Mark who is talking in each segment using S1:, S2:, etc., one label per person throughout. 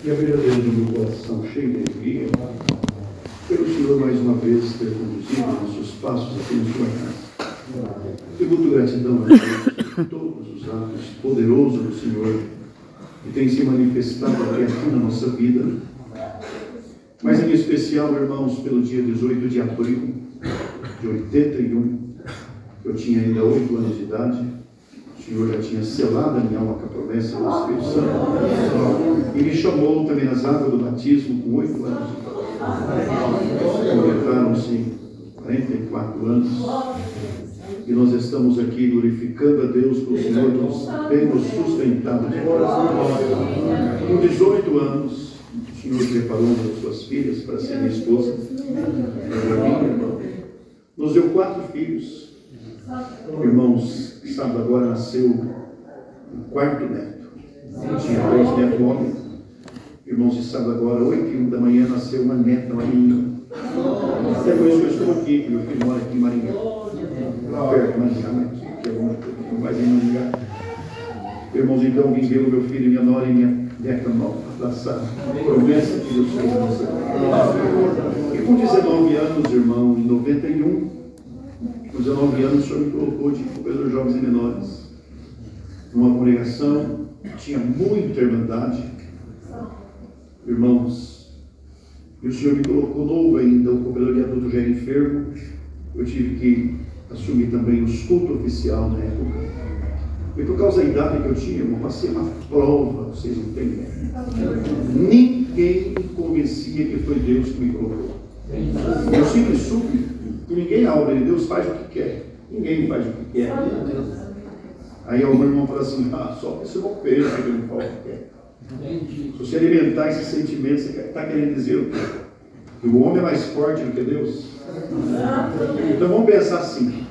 S1: E a verdadeira do meu coração cheio de alegria pelo Senhor mais uma vez ter conduzido nossos passos aqui na sua casa. Tributo gratidão a Deus por todos os atos poderosos do Senhor que tem se manifestado aqui na nossa vida, mas em especial, irmãos, pelo dia 18 de abril de 81, eu tinha ainda 8 anos de idade. O Senhor já tinha selado a minha alma com a promessa do Espírito Santo e me chamou também nas águas do batismo com 8 anos de idade. Completaram-se 44 anos e nós estamos aqui glorificando a Deus pelo Senhor ter nos sustentado de volta. Com 18 anos, o Senhor preparou uma das suas filhas para ser minha esposa, nos deu 4 filhos. Irmãos, sábado agora nasceu o 4º neto. Eu tinha 2 netos homens. Irmãos, de sábado agora, 8h01 da manhã, nasceu uma neta, uma menina. É por isso que eu estou aqui, meu filho mora aqui em Maringá. Perto de Maringá, que é longe, não vai vir Maringá. Irmãos, então vim ver o meu filho, minha nora e minha neta nova, abraçar a promessa que Deus fez na nossa vida. E com 19 anos, irmão, em 91, com 19 anos, o Senhor me colocou de cooperador de jovens e menores numa congregação que tinha muita irmandade, irmãos, e o Senhor me colocou novo ainda, o cooperador de adulto já era enfermo, eu tive que assumir também os cultos oficial na época, e por causa da idade que eu tinha, eu passei uma prova, vocês entendem? Ninguém me convencia que foi Deus que me colocou. Eu sempre soube que ninguém na obra de Deus faz o que quer. Ninguém faz o que quer. Aí algum irmão fala assim, só que você não pensa que ele não faz o que quer. Se você alimentar esse sentimento, você está querendo dizer o quê? Que o homem é mais forte do que Deus? Então vamos pensar assim,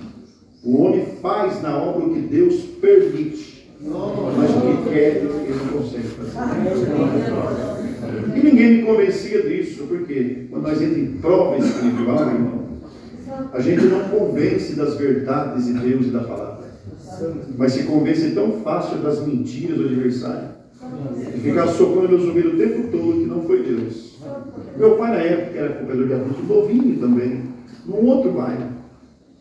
S1: o homem faz na obra o que Deus permite, mas o que quer, ele não consegue fazer. E ninguém me convencia disso, porque quando nós entramos em prova espiritual, irmão, a gente não convence das verdades de Deus e da palavra, mas se convence tão fácil das mentiras do adversário, e ficar soprando meus ouvidos o tempo todo que não foi Deus. Meu pai na época era cooperador de adulto novinho também, num outro bairro.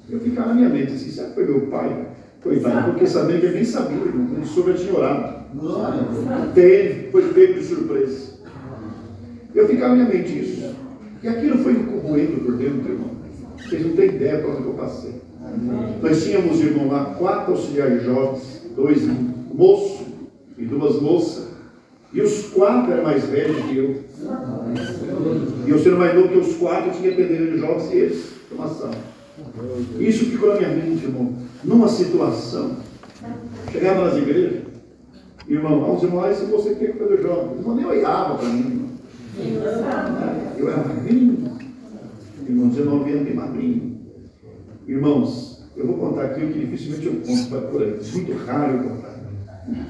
S1: Eu ficava na minha mente assim, será que foi meu pai? Coitado, porque sabia que ele nem sabia, irmão, ele soube, eu tinha orado. Até ele foi pego de surpresa. Eu ficava na minha mente isso. E aquilo foi me corroendo por dentro, irmão. Vocês não têm ideia para onde eu passei. Nós tínhamos, irmão, lá 4 auxiliares jovens, 2 moços e 2 moças, e os 4 eram mais velhos que eu. E eu sendo mais novo que os 4, eu tinha pedreiro de jovens e eles, formação. Isso ficou na minha mente, irmão, numa situação. Chegava nas igrejas, irmão, os irmãos, se você quer fazer jovem, o irmão nem olhava para mim, irmão. Eu era magrinho, irmão, 19 anos de magrinho. Irmãos, eu vou contar aqui o que dificilmente eu conto por aí, é muito raro eu contar.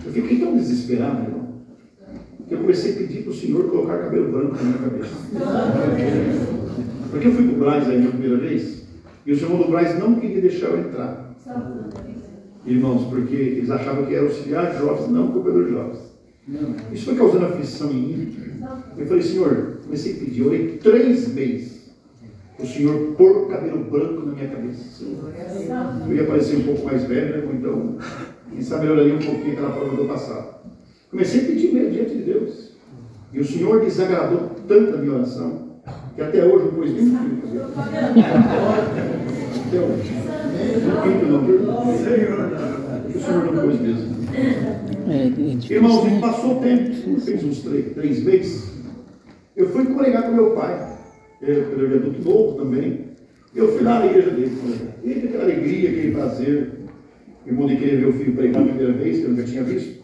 S1: Eu fiquei tão desesperado, irmão, que eu comecei a pedir para o Senhor colocar cabelo branco na minha cabeça. Porque eu fui para o Braz aí na primeira vez, e o senhor do Braz não queria deixar eu entrar. Irmãos, porque eles achavam que era auxiliar de jovens, não cooperador de jovens. Isso foi causando aflição em mim. Eu falei, Senhor, comecei a pedir, eu orei 3 meses. O Senhor pôr o cabelo branco na minha cabeça. Eu ia parecer um pouco mais velho, né? Então, quem sabe eu olharia um pouquinho aquela prova do passado. Comecei a pedir mesmo diante de Deus. E o Senhor desagradou tanto a minha oração, que até hoje eu pus nem um filho cabelo. Até hoje. Não pinto não, viu? O Senhor não pôs mesmo. Irmãos, ele passou o tempo, fez uns 3 meses. Eu fui congregar com meu pai, ele é adulto novo também. Eu fui lá na igreja dele, ele teve aquela alegria, aquele prazer. Irmão de querer ver o filho pregar a primeira vez, que eu nunca tinha visto.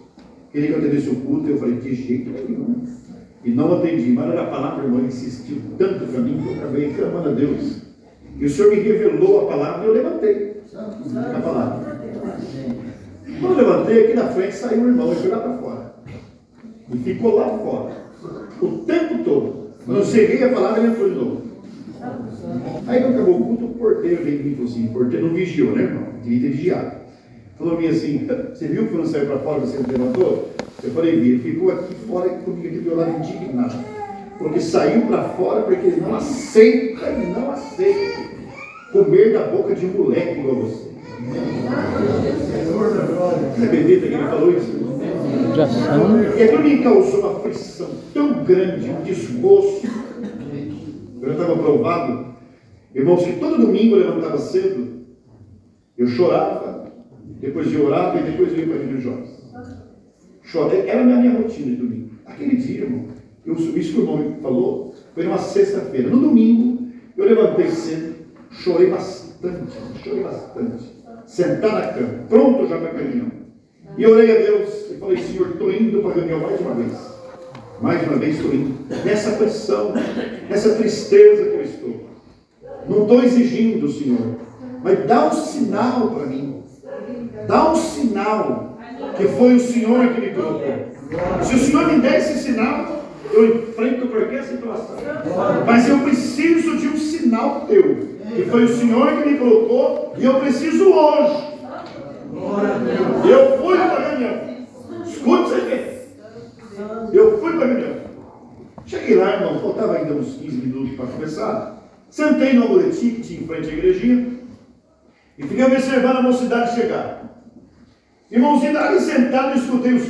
S1: Queria que eu atendesse o culto, eu falei, de jeito nenhum. E não atendi, mas a palavra, irmão, insistiu tanto para mim, que eu acabei clamando a Deus. E o Senhor me revelou a palavra e eu levantei a palavra. Quando eu levantei, aqui na frente saiu um irmão e foi lá para fora. E ficou lá fora, o tempo todo. Quando eu cheguei a palavra, ele entrou de novo. Aí quando acabou o culto, o porteiro veio e falou assim, o porteiro não vigiou, né, irmão? Devia ter vigiado. Falou a mim assim, você viu que não saiu para fora, você levantou? Eu falei, ele ficou aqui fora comigo, aqui do meu lado, indignado. Porque saiu para fora porque ele não aceita comer da boca de moleque igual você. Você acredita que ele falou isso? E aquilo me causou uma aflição tão grande, um desgosto. Eu já estava provado, irmãos, que todo domingo eu levantava cedo, eu chorava, depois eu orava e depois eu ia para a Igreja Jovens. Chorei, era a minha rotina de domingo. Aquele dia, irmão, isso que o irmão me falou, foi numa sexta-feira. No domingo, eu levantei cedo, chorei bastante, sentar na cama, pronto já para a reunião. E orei a Deus e falei, Senhor, estou indo para a reunião mais uma vez estou indo, nessa pressão, nessa tristeza que eu estou. Não estou exigindo, Senhor, mas dá um sinal para mim, dá um sinal que foi o Senhor que me colocou. Se o Senhor me der esse sinal, eu enfrento qualquer situação. Mas eu preciso de um sinal teu, que foi o Senhor que me colocou, e eu preciso hoje. Eu fui para a reunião. Escute você ver. Eu fui para a reunião. Cheguei lá, irmão, faltava ainda uns 15 minutos para começar. Sentei no boletim que tinha em frente à igrejinha e fiquei observando a mocidade chegar. Irmãozinho, ali sentado, eu escutei uns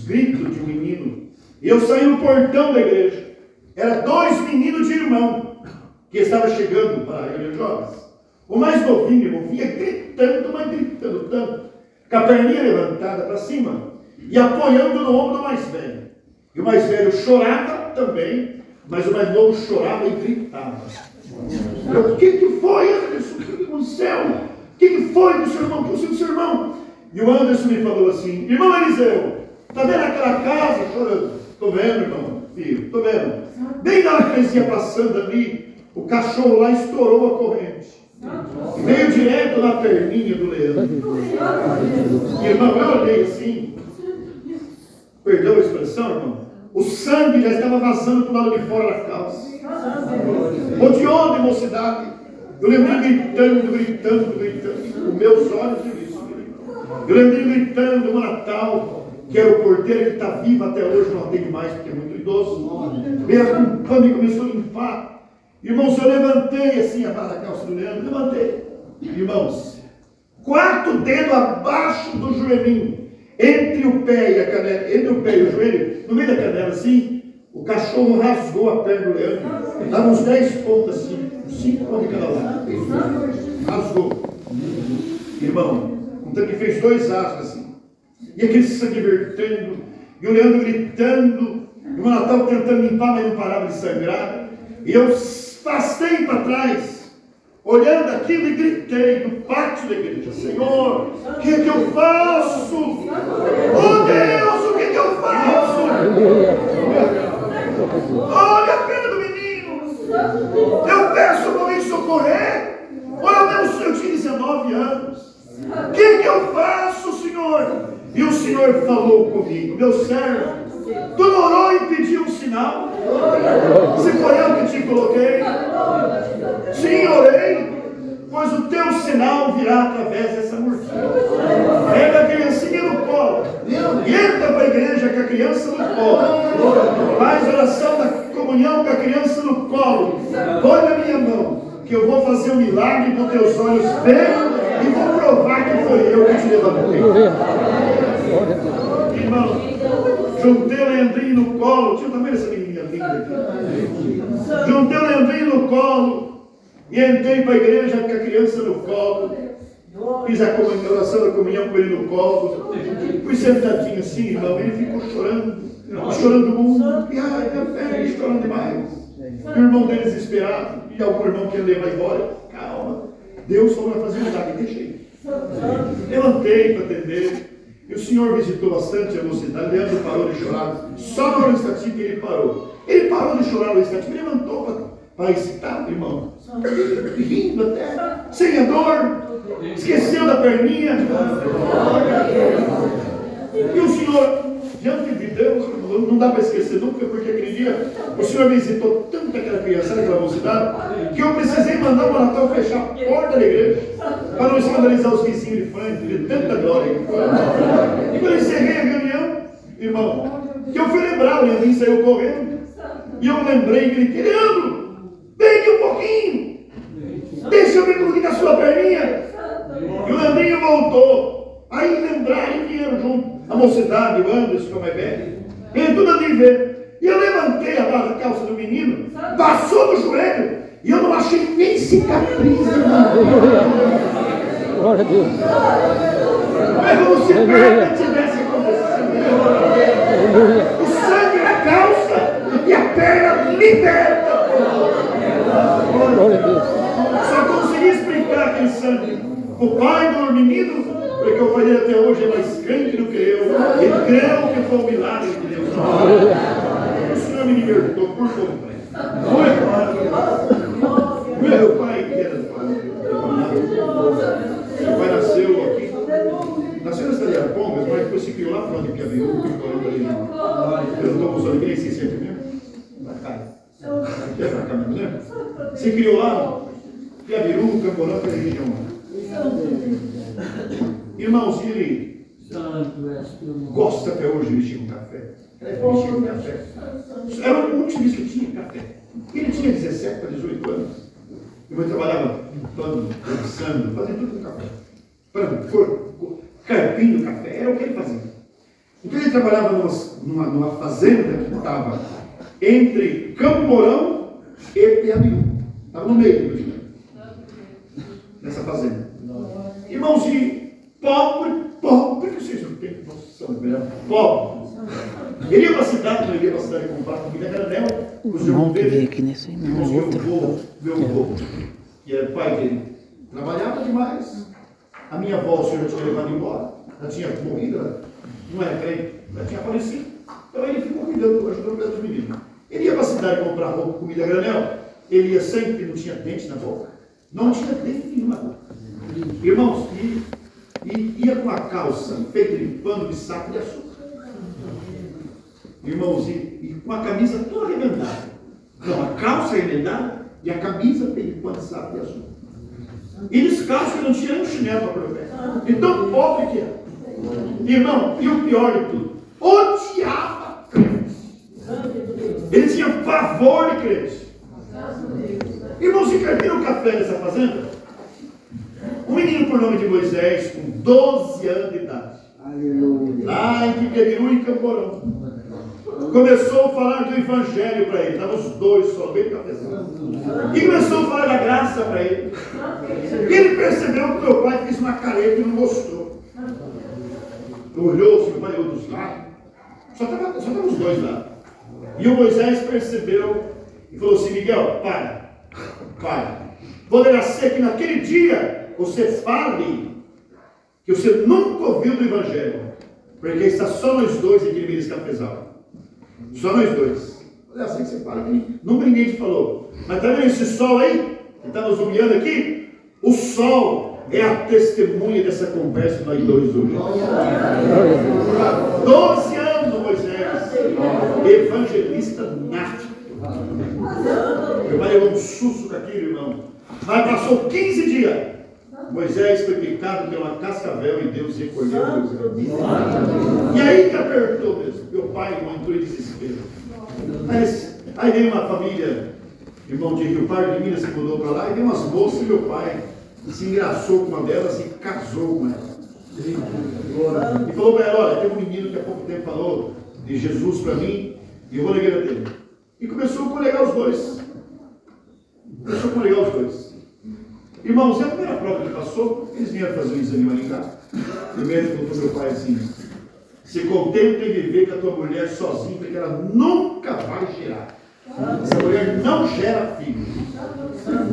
S1: gritos de um menino. E eu saí no portão da igreja. Eram 2 meninos de irmão que estavam chegando para a igreja de jovens. O mais novinho, irmão, vinha gritando, mas gritando tanto, com a perninha levantada para cima e apoiando no ombro do mais velho. E o mais velho chorava também, mas o mais novo chorava e gritava. O que foi, Anderson? O que aconteceu? O que foi do seu irmão? O que foi do seu irmão? E o Anderson me falou assim, irmão Eliseu, está vendo aquela casa chorando? Estou vendo, irmão, filho, estou vendo. Bem na hora que eles iam passando ali, o cachorro lá estourou a corrente. E veio direto na perninha do Leandro. E, irmão, eu olhei assim, perdão a expressão, irmão, o sangue já estava vazando para o lado de fora da calça. Odiou de mocidade. Eu lembrei gritando, os meus olhos viram isso. Eu lembrei gritando no Natal, que era o porteiro que está vivo até hoje, não atende mais porque é muito idoso. Veio a culpa e começou a limpar. Irmãos, eu levantei assim a barra da calça do Leandro, levantei. Irmãos, 4 dedos abaixo do joelhinho, entre o pé e a canela, entre o pé e o joelho, no meio da canela assim, o cachorro rasgou a perna do Leandro. Dava uns 10 pontos assim, 5 pontos de cada lado. Rasgou. Irmão, então que fez 2 asas assim. E aquele sangue vertendo, e o Leandro gritando, e o Natal tentando limpar, mas não parava de sangrar. E eu passei para trás, olhando aquilo e gritei no pátio da igreja, Senhor, o que eu faço? Oh Deus, o que eu faço? Olha a pena do menino. Eu peço para ele socorrer. Olha, eu tinha 19 anos. O que eu faço, Senhor? E o Senhor falou comigo, meu servo, tu não orou e pediu um sinal? Se foi eu que te coloquei? Sim, orei, pois o teu sinal virá através dessa mortinha. Pega a criancinha no colo e entra para a igreja com a criança no colo. Faz oração da comunhão com a criança no colo. Olha a minha mão, que eu vou fazer um milagre com teus olhos verem e vou provar que foi eu que te levantei. Irmão, juntei o Leandrinho no colo. Tinha também essa menininha linda aqui. Juntei o Leandrinho no colo e entrei para a igreja com a criança no colo. Fiz a oração da comunhão com ele no colo. Fui sentadinho assim, irmão. Ele ficou chorando muito. E ai, minha perna, chorando demais. O irmão dele desesperado. E algum irmão que ia levar embora. Calma. Deus falou para fazer um milagre. Deixei. Levantei para atender. E o Senhor visitou bastante a mocidade. Leandro parou de chorar. Só no instantinho que ele parou. Ele parou de chorar no instantinho. Ele levantou para excitar o irmão. Rindo até. Sem a dor. Esqueceu da perninha. E o Senhor, diante de Deus, não dá para esquecer nunca, porque aquele dia o Senhor visitou tanto aquela criança, aquela mocidade, que eu precisei mandar o Natal fechar a porta da igreja para não escandalizar os vizinhos de frente, de tanta glória. E quando eu encerrei a reunião, irmão, que eu fui lembrar, o Leandrinho saiu correndo, e eu lembrei, gritei, Leandro, vem aqui um pouquinho, deixa eu ver um pouquinho da sua perninha. E o Leandrinho voltou, aí lembraram e vieram junto, a mocidade, o Anderson, que é o mais velho, veio tudo ali ver. E eu levantei a barra da calça do menino, passou no joelho, e eu não achei nem cicatriz.
S2: Glória a Deus.
S1: É como se nada tivesse acontecido. O sangue na calça e a perna liberta.
S2: Glória a Deus.
S1: Só consegui explicar aquele sangue. O pai do menino, porque o pai dele até hoje é mais crente do que eu. Ele creu que foi um milagre de Deus. O Senhor me libertou por completo. Meu pai que era meu pai nasceu aqui. Nasceu na cidade de Arapongas, mas depois se criou lá fora de Piabiú, morando ali não. Eu estou com os olhos sem sempre mesmo. Pra cá. É pra cá mesmo, né? Se criou lá, Piabiú, Camporã, aquela região lá. Irmãos, ele gosta até hoje de mexer com café. Mexer com café. Era o único serviço que tinha, café. Ele tinha 17 para 18 anos. Eu trabalhava limpando, dançando, fazendo tudo com café. Carpindo café, era o que ele fazia. Então ele trabalhava numa fazenda que estava entre Campo Mourão e Piabiú. Estava no meio do nessa fazenda. Irmãos, e pobre, que vocês não têm noção, pobre. Ele ia para a cidade, não ia para a cidade comprar comida granel. Os irmãos dele,
S2: aqui nesse irmão,
S1: meu avô, que era pai dele, trabalhava demais. A minha avó, o senhor já tinha levado embora, ela tinha morrido, ela não era crente, ela tinha falecido. Então ele ficou cuidando, ajudando os meninos. Ele ia para a cidade comprar roupa, comida granel, ele ia sempre, não tinha dente na boca. Não tinha dente nenhum na boca. Irmãos, e ia com a calça feita de pano de saco de açúcar. Irmãos, e com a camisa toda remendada. Não, a calça remendada e a camisa feita de pano de saco de açúcar. E descalço, que não tinha nem um chinelo para pôr o pé. E tão pobre que era. Irmão, e o pior de tudo, odiava crente. Ele tinha pavor de crente. Irmãos, se carpiram café nessa fazenda, um menino por nome de Moisés, com 12 anos de idade, lá em Piabiú e Camporão, começou a falar do evangelho para ele. Estavam os dois só, bem cafezão. E começou a falar da graça para ele. E ele percebeu que meu pai fez uma careta e não gostou. Olhou, se o pai olhou dos lados. Só estavam os dois lá. E o Moisés percebeu e falou assim: Miguel, para. Poderá ser que naquele dia você fale que você nunca ouviu do evangelho, porque está só nós dois em aquele cafezal. Só nós dois. É assim que você fala, que nunca ninguém te falou. Mas está vendo esse sol aí, que está nos humilhando aqui? O sol é a testemunha dessa conversa que nós dois hoje. 12 anos, Moisés, evangelista nato. Meu pai levou um susto daquilo, irmão. Mas passou 15 dias. Moisés foi picado pela cascavel e Deus recolheu Moisés. E aí que apertou mesmo. Meu pai, irmão, entrou em desespero. Mas aí veio uma família, irmão de Rio Pardo de Minas, se mudou para lá, e veio umas moças e meu pai se engraçou com uma delas e casou com ela. E falou para ela: olha, tem um menino que há pouco tempo falou de Jesus para mim, e eu vou na igreja dele. E começou a congregar os dois. Irmãos, e a primeira prova que passou, eles vieram fazer um exame em Maringá. Primeiro falou para meu pai assim: se contenta em viver com a tua mulher sozinha, porque ela nunca vai gerar. Essa mulher não gera filhos.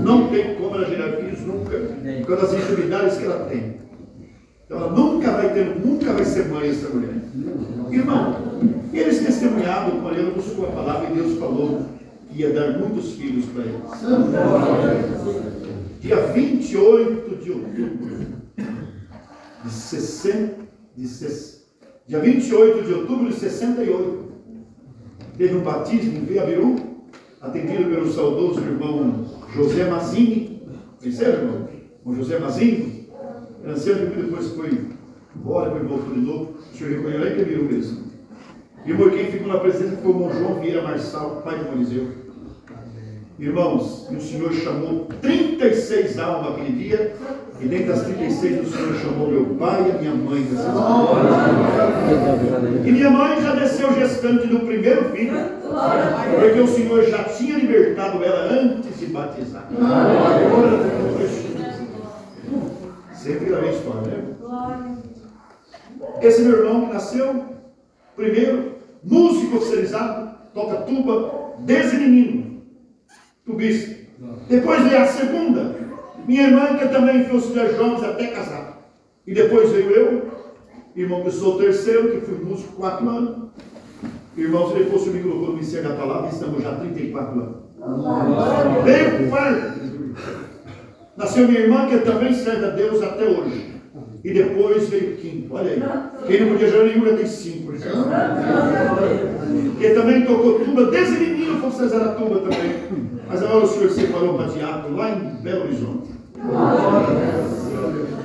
S1: Não tem como ela gerar filhos nunca, por causa das enfermidades que ela tem. Então ela nunca vai ser mãe, essa mulher. Irmão, eles testemunhavam, Mariana buscou a palavra e Deus falou que ia dar muitos filhos para eles. Dia 28 de outubro dia 28 de outubro de 68, teve um batismo em Piabiú, atendido pelo saudoso irmão José Mazini. Conheceram, irmão? O José Mazini, ancião que depois foi embora, foi voltou de novo. O senhor reconheceu lá em Piabiú mesmo. Irmão, quem ficou na presença foi o irmão João Vieira Marçal, pai de Moiseu. Irmãos, e o Senhor chamou 36 almas aquele dia, e dentro das 36 o Senhor chamou meu pai e a minha mãe. E minha mãe já desceu gestante do primeiro filho, porque o Senhor já tinha libertado ela antes de batizar. Sempre a mesma história, né? Esse meu irmão que nasceu, primeiro, músico oficializado, toca tuba, desde menino. Tubista. Depois veio a segunda, minha irmã, que também foi auxiliar jovens até casar. E depois veio eu, irmão, que sou o terceiro, que fui músico 4 anos. Irmãos, depois o me colocou no Ministério da Palavra, estamos já há 34 anos. Veio o quarto. Nasceu minha irmã, que também serve a Deus até hoje. E depois veio o quinto. Olha aí. Quem não podia gerar nenhum já tem 5. Que também tocou tuba, desde menino foi César a tuba também. Mas agora o Senhor separou para diácono lá em Belo Horizonte.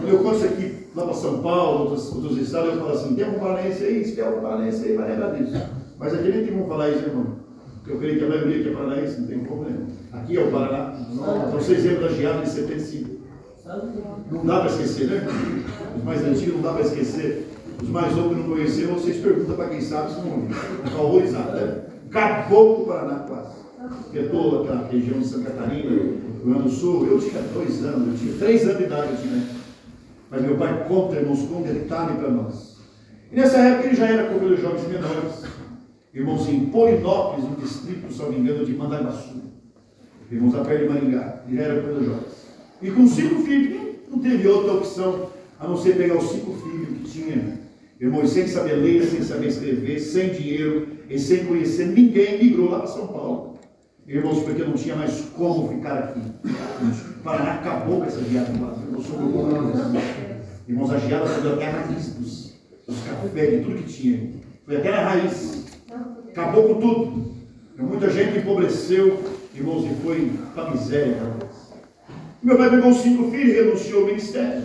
S1: Eu conto isso aqui lá para São Paulo, outros estados, eu falo assim, tem um paranaense aí, se tiver um paranaense aí, vai lembrar disso. Mas aqui nem tem como falar isso, irmão. Eu creio que a maioria que é paranaense, não tem problema. Aqui é o Paraná. São 6 anos da geada de 75. Não dá para esquecer, né? Os mais antigos não dá para esquecer. Os mais novos que não conheceram, vocês perguntam para quem sabe, se não estão horrorizados, né? Caboclo Paraná quase. Eu estou naquela região de Santa Catarina, Rio Grande do Sul. Eu tinha 2 anos, eu tinha 3 anos de idade, eu tinha. Mas meu pai conta, irmãos, com detalhe para nós. E nessa época ele já era como os jovens menores. Irmãos, em Polinópolis, no distrito, se não me engano, de Mandaguaçu. Irmãos, a perto de Maringá. Ele já era como os jovens. E com 5 filhos, não teve outra opção a não ser pegar os 5 filhos que tinha. Irmãos, sem saber ler, sem saber escrever, sem dinheiro e sem conhecer ninguém, migrou lá para São Paulo. Irmãos, porque não tinha mais como ficar aqui. O Paraná acabou com essa geada. Irmãos, a geada foi até a raiz dos cafés, de tudo que tinha. Foi até a raiz. Acabou com tudo. Muita gente empobreceu, irmãos, e foi para a miséria. Meu pai pegou os 5 filhos e renunciou ao ministério.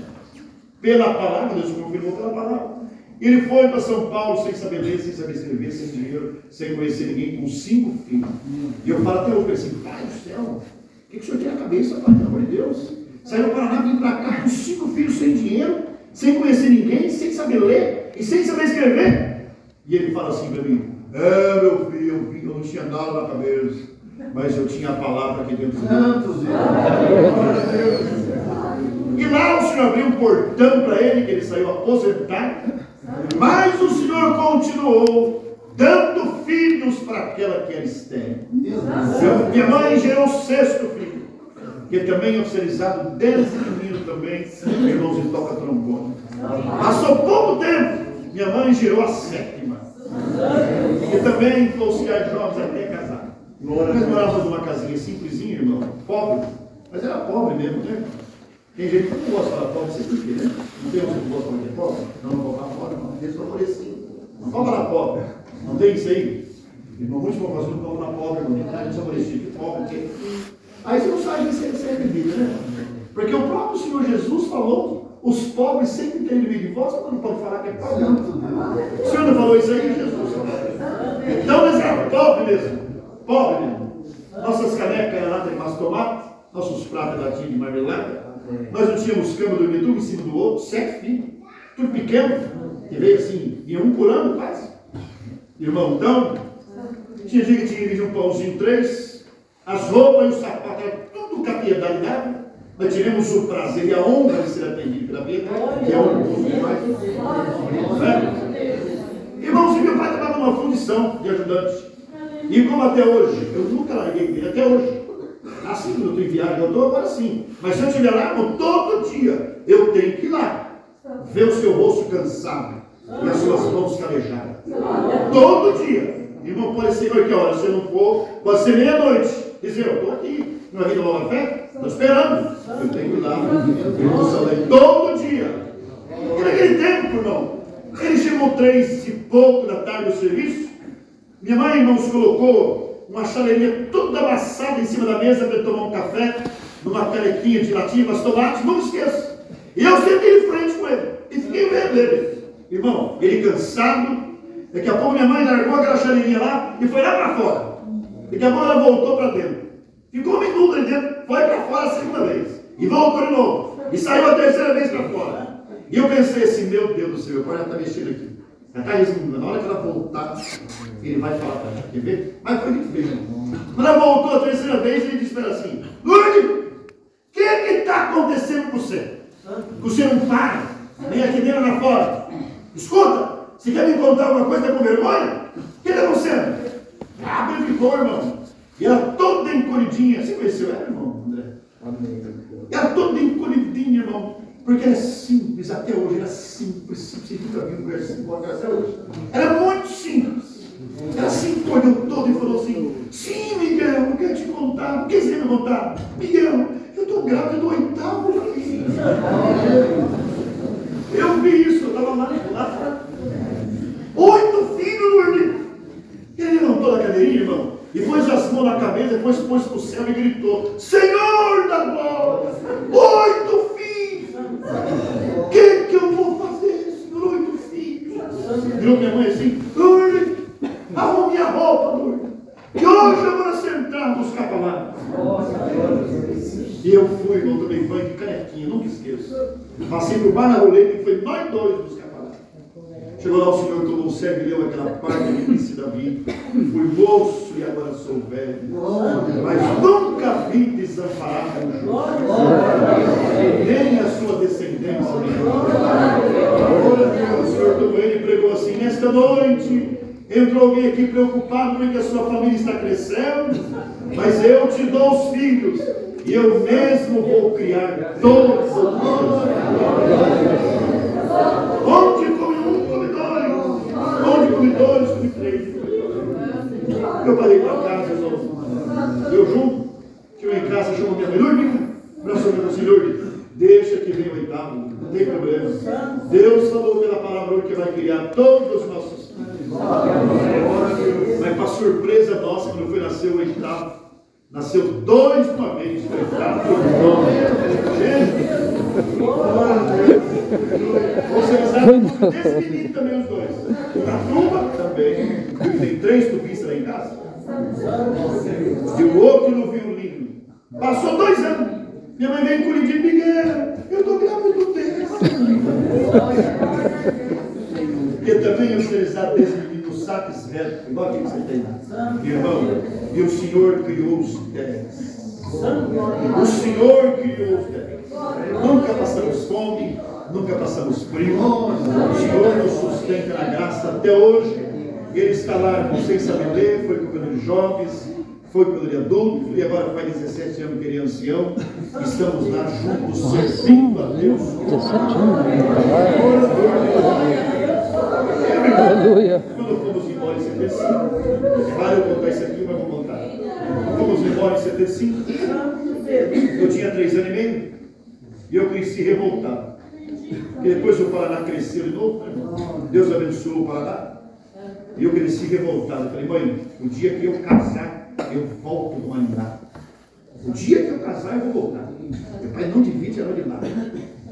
S1: Pela palavra, Deus confirmou pela palavra. Ele foi para São Paulo sem saber ler, sem saber escrever, sem dinheiro, sem conhecer ninguém, com 5 filhos. E eu falo até hoje assim, pai do céu, o que o senhor tem na cabeça, pai, pelo amor de Deus? Saiu do Paraná, vim para cá com 5 filhos sem dinheiro, sem conhecer ninguém, sem saber ler e sem saber escrever. E ele fala assim para mim, meu filho, eu não tinha nada na cabeça, mas eu tinha a palavra aqui dentro de mim. E lá o Senhor abriu um portão para ele, que ele saiu aposentado. Mas o Senhor continuou dando filhos para aquela que era estéril. Minha mãe gerou o 6º filho, que também é oficializado desde menino também, irmãos, e toca trombone. Passou pouco tempo, minha mãe gerou a 7ª, que também foi auxiliar jovens até casar. Nós morávamos numa casinha simplesinha, irmão, pobre, mas era pobre mesmo, né? Tem gente que não gosta de falar pobre, sei por quê, né? Não tem você que gosta de falar que é pobre? Não vou falar pobre, não. Desfavorecido. Não fala falar pobre. Não tem isso aí. Irmão, muitos vão fazer um pobre na pobre, irmão. Não tem desfavorecido. Pobre, o quê? Aí você não sabe se é bebida, né? Porque o próprio Senhor Jesus falou, os pobres sempre têm inimigo de vós, mas não pode falar que é pobre. O Senhor não falou isso aí, Jesus? Então eles eram pobres mesmo. Pobre mesmo. Nossas canecas eram lá de tomate, nossos pratos latinhos de marmelada. Nós não tínhamos cama, dormia tudo em cima do outro, 7 filhos, tudo pequeno, que veio assim, vinha um por ano quase. Irmão, então, tinha dia que tinha que dividir um pãozinho 3, as roupas e os sapatos, era tudo que a piedade dava. Nós tivemos o prazer e a honra de ser atendido pela piedade, que é um pouco mais. Irmãos, e meu pai estava numa fundição de ajudante. E como até hoje, eu nunca larguei ele, até hoje. Assim, quando eu estou em viagem, eu estou agora sim. Mas se eu estiver lá, todo dia, eu tenho que ir lá. Ver o seu rosto cansado e as suas mãos calejadas. Todo dia. Irmão, pode ser qualquer hora. Se eu não for, pode ser meia-noite. Dizer, eu estou aqui. Não é vida Nova Fé? Estou esperando. Eu tenho que ir lá. Todo dia. E naquele tempo, irmão, ele chegou 3 e pouco da tarde do serviço. Minha mãe, irmãos, colocou uma chaleirinha toda amassada em cima da mesa para tomar um café, numa canequinha de latinha, mas tomates, não esqueça. E eu sentei em frente com ele, e fiquei vendo ele. Irmão, ele cansado, Daqui a pouco minha mãe largou aquela chaneirinha lá e foi lá para fora. Daqui a pouco ela voltou para dentro. Ficou um minuto ali dentro, foi para fora a segunda vez. E voltou de novo. E saiu a terceira vez para fora. E eu pensei assim, meu Deus do céu, meu pai já está mexendo aqui. Já está resmungando. Na hora que ela voltar, ele vai falar para ela. Quer ver? Mas foi muito bem. Quando ela voltou a terceira vez, ele disse para ela assim: Lourdes, o que está acontecendo com você? Que você não para, nem aqui dentro nem lá fora. Escuta, se quer me contar alguma coisa, está com vergonha? O que está acontecendo? Ah, ele ficou, irmão. E ela toda encolhidinha. Você conheceu ela, irmão, André? Amém. Ela toda encolhidinha, irmão. Porque ela é simples, até hoje. Ela é simples. Você nunca viu mulher simples até hoje. Ela é muito simples. Ela se encolheu toda e falou assim: sim, Miguel, eu quero te contar. O que você quer me contar? Miguel, eu estou grávida do 8º filho. Eu vi isso, eu estava lá. 8 filhos, Lourdes. Ele levantou da cadeirinha, irmão, e pôs as mãos na cabeça, depois pôs para o céu e gritou: Senhor da glória, 8 filhos! O que eu vou fazer, Senhor? 8 filhos! Virou minha mãe assim: Lourdes, arrume a roupa, Lourdes, e hoje eu vou sentar buscar palavras. E eu fui, irmão, tomei banho de canequinha, nunca esqueço. Passei por bar na roleta e foi nós dois buscar palavras. Chegou lá o Senhor, tomou o cego e leu aquela parte do início da vida. Fui moço e agora sou velho, mas nunca vi desamparado o justo, nem a sua descendência. O Senhor tomou ele e pregou assim: nesta noite entrou alguém aqui preocupado porque a sua família está crescendo, mas eu te dou os filhos e eu mesmo vou criar todos os filhos. Onde come um, come dois. Onde come dois, come três. Eu parei para casa, irmão. Eu junto, chego em casa, chamo minha mãe: Lourdes, abraçou meu Senhor, deixa que venha o 8º, não tem problema. Deus falou pela palavra hoje que vai criar todos os nossos filhos. Mas para surpresa nossa, quando foi nascer o 8º, nasceu 2 de uma vez. Vocês sabem que despedir também os dois. Na turma também. Tem 3 tubistas lá em casa. E o outro no violino. Passou 2 anos. Minha mãe veio encolhidinha: Miguel, eu estou grávida do Deus. Porque também eu utilizado desse menino sacos velho, igual aquele que você tem. Irmão, e o Senhor criou os 10. O Senhor criou os 10. Nunca passamos fome, nunca passamos frio. O Senhor nos sustenta na graça até hoje. Ele está lá sem saber ler, foi cuidando de jovens, foi cuidando de adultos, e agora faz 17 anos que ele é ancião. Estamos lá juntos, servindo a Deus.
S2: 17 anos. Aleluia.
S1: Quando fomos embora em 75, claro, eu contar isso aqui, mas vou contar. Fomos embora em 75, eu tinha 3 anos e meio, e eu cresci revoltado. Porque depois o Paraná cresceu de novo, Deus abençoou o Paraná, e eu cresci revoltado. Eu falei: mãe, o dia que eu casar, eu volto do Maringá. O dia que eu casar, eu vou voltar. Meu pai não divide a hora de nada.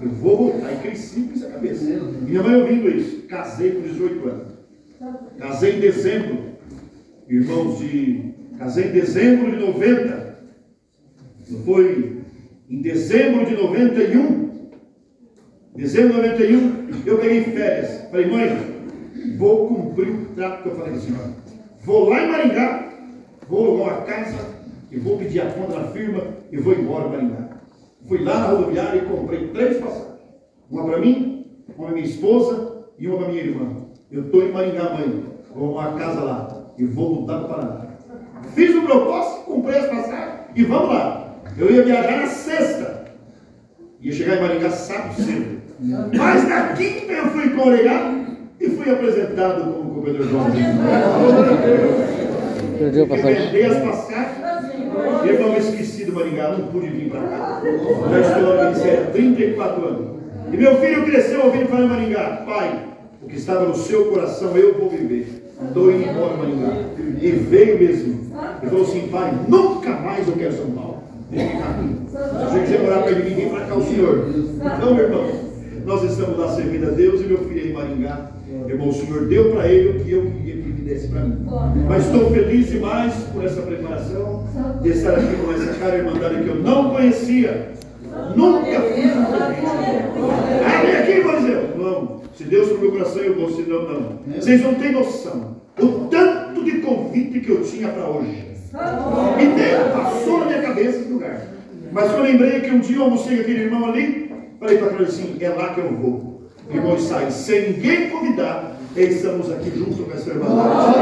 S1: Eu vou voltar. E cresci com essa cabeça. Minha mãe ouvindo isso. Casei com 18 anos. Casei em dezembro. Irmãos, casei em dezembro de 90. Não foi em dezembro de 91. Dezembro de 91, eu peguei férias. Falei: mãe, vou cumprir o trato que eu falei com a senhora. Vou lá em Maringá, vou alugar uma casa e vou pedir a conta da firma e vou embora para Maringá. Fui lá na rodoviária e comprei 3 passagens. Uma para mim, uma para minha esposa e uma para minha irmã. Eu estou em Maringá, mãe. Vou arrumar uma casa lá e vou mudar para o Paraná. Fiz o propósito, comprei as passagens e vamos lá. Eu ia viajar na sexta. Ia chegar em Maringá sábado cedo. Mas na quinta eu fui congregado e fui apresentado como cooperador jovem.
S2: Perdeu a passagem.
S1: Vendei as passagens. Eu me esqueci do Maringá, não pude vir para cá. Já estou lá no ministério há 34 anos. E meu filho cresceu ouvindo falar em Maringá: pai, o que estava no seu coração eu vou viver. Estou indo embora Maringá. E veio mesmo. E falou assim: pai, nunca mais eu quero São Paulo. Deixa eu ficar aqui. Se você quiser morar perto de mim, vem para cá o senhor. Então, meu irmão, nós estamos lá servindo a Deus e meu filho é em Maringá. Irmão, o Senhor deu para ele o que eu queria que ele desse para mim. Mas estou feliz demais por essa preparação, de estar aqui com essa cara irmandade que eu não conhecia. Nunca fui abre aqui, Moisés. Não, se Deus no meu coração eu vou, senão não. Vocês não têm noção o tanto de convite que eu tinha para hoje. E nem passou na minha cabeça esse lugar. Mas eu lembrei que um dia eu almocei com aquele irmão ali, falei para ele assim, é lá que eu vou. Irmão, sai sem ninguém convidar. Estamos aqui junto com essa irmandade.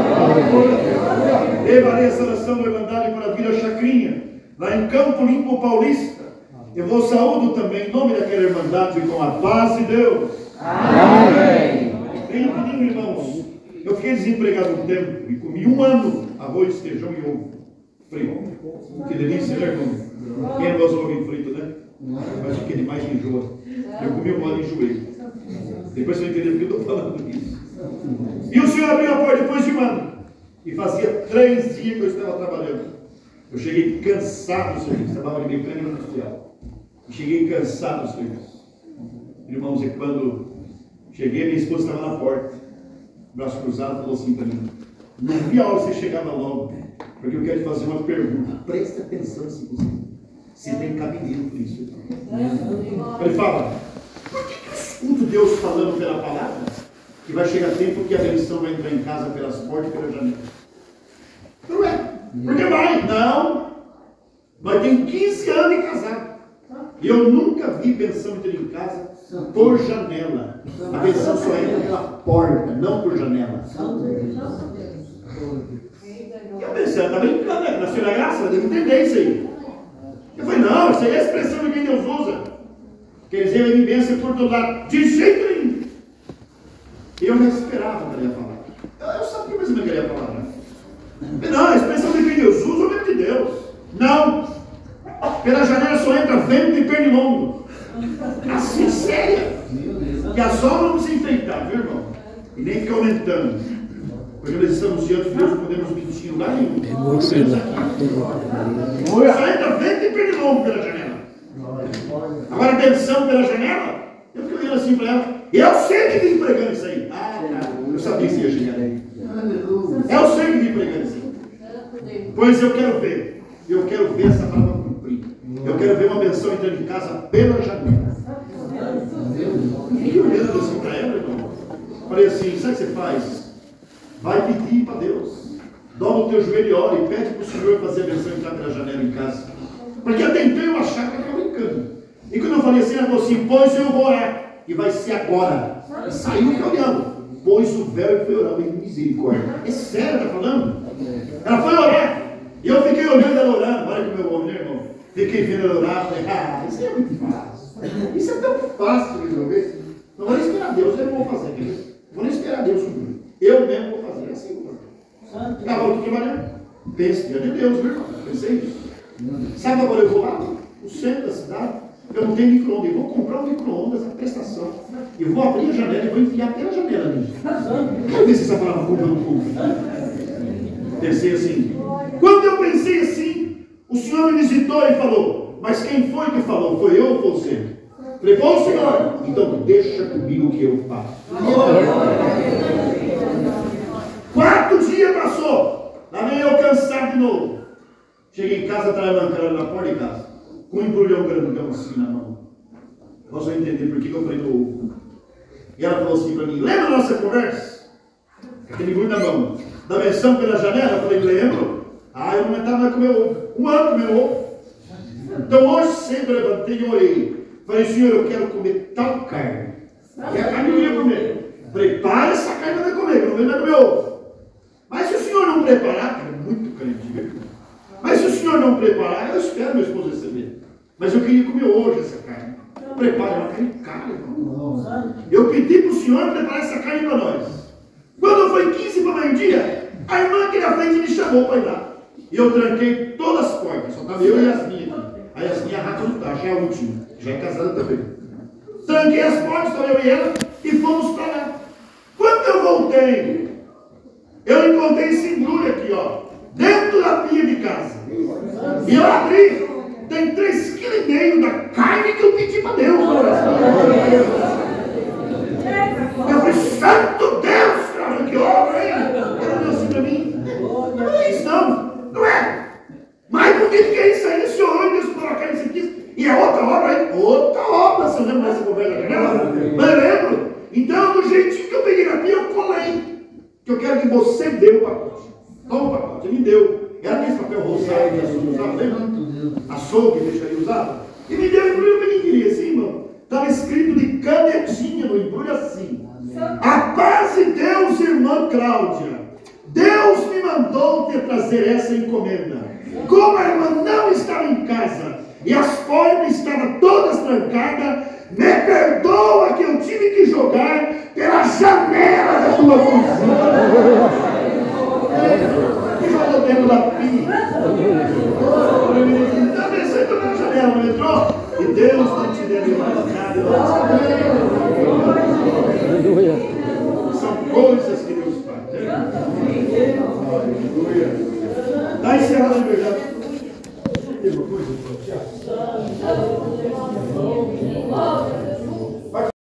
S1: Levarei essa oração da irmandade para a Vila Chacrinha, lá em Campo Limpo Paulista. Eu vou saúdo também em nome daquela irmandade com a paz de Deus. Amém. Bem rapidinho, irmãos. Eu fiquei desempregado um tempo e comi 1 ano arroz, feijão e ovo frito. Que delícia, né, irmão? Quem não gosta de ovo frito, né? Mas o que demais enjoa. Eu comi 1 ano e enjoei. Depois você vai entender porque eu estou falando isso. E o Senhor abriu a porta depois de 1 ano. E fazia 3 dias que eu estava trabalhando. Eu cheguei cansado do serviço. Trabalhava de mecânica industrial. E cheguei cansado do serviço. Irmãos, e quando cheguei, minha esposa estava na porta. Braço cruzado, falou assim para mim: não vi a hora que você chegava logo, porque eu quero te fazer uma pergunta. Presta atenção se possível. Se tem cabimento por isso. Ele fala: por que eu escuto Deus falando pela palavra que vai chegar tempo que a bendição vai entrar em casa pelas portas e pela janela? Não é. Porque vai. Não. Nós temos 15 anos de casado. E eu nunca vi pensando em ter em casa por janela. A bendição só entra pela porta, não por janela. Eu pensei, está brincando, né? Nasceu na graça, deve entender isso aí. Eu falei, não, isso aí é a expressão de quem Deus usa. Quer dizer, ele benção por todo lado. De jeito nenhum. Eu não esperava que ele ia falar. Eu sabia mais ou menos que ele ia falar. Né? Não, a expressão de quem Deus usa é o nome de Deus. Não. Pela janela só entra vento e pernilongo. Assim, séria. E a sombra não se enfeitar, viu, irmão? E nem fica aumentando. Porque nós estamos diante de Deus, não podemos mentir em lugar nenhum. Só entra vento e pernilongo pela janela. Agora, atenção pela janela. Eu fiquei olhando assim para ela. Eu sei que vim pregando isso aí. Eu sabia que você ia chegar aí. Eu sei que vim pregando isso aí. Pois eu quero ver. Eu quero ver essa palavra cumprir. Eu quero ver uma benção entrando em casa pela janela. Fiquei olhando assim para ela, irmão. Falei assim, sabe o que você faz? Vai pedir para Deus. Dobra o teu joelho e ora e pede para o Senhor fazer a benção entrar pela janela em casa. Porque eu tentei eu achar que eu estava brincando. E quando eu falei assim, ela falou assim, pois eu vou orar. E vai ser agora. E saiu olhando. Pôs o véu e foi orar. Eu misericórdia. É sério, está falando? Ela foi orar. E eu fiquei olhando ela orando. Olha que meu homem, né, irmão? Fiquei vendo ela orar. Falei, isso é muito fácil. Isso é tão fácil de resolver. Não vou nem esperar Deus, eu não vou fazer. Não vou nem esperar Deus cumprir. Eu mesmo vou fazer. É assim, irmão. Acabou de trabalhar. Pense, dia de Deus, viu, irmão? Pensei nisso. Sabe agora eu vou lá no centro da cidade? Eu não tenho micro-ondas. Eu vou comprar um micro-ondas, a prestação. Eu vou abrir a janela e vou enfiar pela janela ali. Quero ver se essa palavra cumpre ou não cumpre. Pensei assim. Quando eu pensei assim, o Senhor me visitou e falou: mas quem foi que falou? Foi eu ou você? Falei: foi o Senhor. Então deixa comigo que eu faço. 4 dias passou. Lá vem eu cansado de novo. Cheguei em casa, trabalhando na porta de casa, com um embrulhão grandão assim na mão. Posso entender por que eu falei no ovo. E ela falou assim para mim: lembra da nossa conversa? Aquele embrulho na mão. Da benção pela janela? Eu falei: lembro. Eu não aguentava mais comer ovo. 1 ano comer ovo. Então hoje sempre eu levantei e orei. Falei: Senhor, eu quero comer tal carne. E a carne eu ia comer. Prepara essa carne para comer, que eu não vai comer ovo. Mas se o Senhor não preparar, que é muito crente, mas se o Senhor não preparar, eu espero meu esposo receber. Mas eu queria comer hoje essa carne. Prepare uma carne cara, irmão. Eu pedi para o Senhor preparar essa carne para nós. Quando foi 15 para meio-dia, a irmã aqui na frente me chamou para ir lá. E eu tranquei todas as portas. Só estava eu e Yasmin aqui. A Yasmin é a rata do tacho, é a última. Já é casada também. Tranquei as portas, estava eu e ela, e fomos para lá. Quando eu voltei, eu encontrei esse embrulho aqui, ó, dentro da pia de casa. E eu abri, tem 3,5 kg da carne que eu pedi para Deus. Eu falei, santo Deus, cara, que obra, hein? Ela olhou assim para mim. Não é isso não, não é. Mais bonito que isso aí, senhor, Deus colocar isso aqui. E é outra obra, hein? Outra obra, você lembra dessa conversa com ela? Mas lembro. Então, do jeitinho que eu peguei na pia, eu colei. Que eu quero que você dê o pacote. Toma o pacote, ele me deu. Era aquele papel rosado que a Sônia usava, lembra? A Sônia deixaria usado. E me deu embrulho pequenininho assim, irmão. Estava escrito de canetinha no embrulho assim. A paz de Deus, irmã Cláudia. Deus me mandou te trazer essa encomenda. Como a irmã não estava em casa e as portas estavam todas trancadas, me perdoa que eu tive que jogar pela janela da tua cozinha. E jogou dentro da pia. Está descendo na janela, não entrou? E Deus não te deu mais nada. São coisas que Deus faz. Aleluia. Está encerrado de verdade. Tem uma coisa para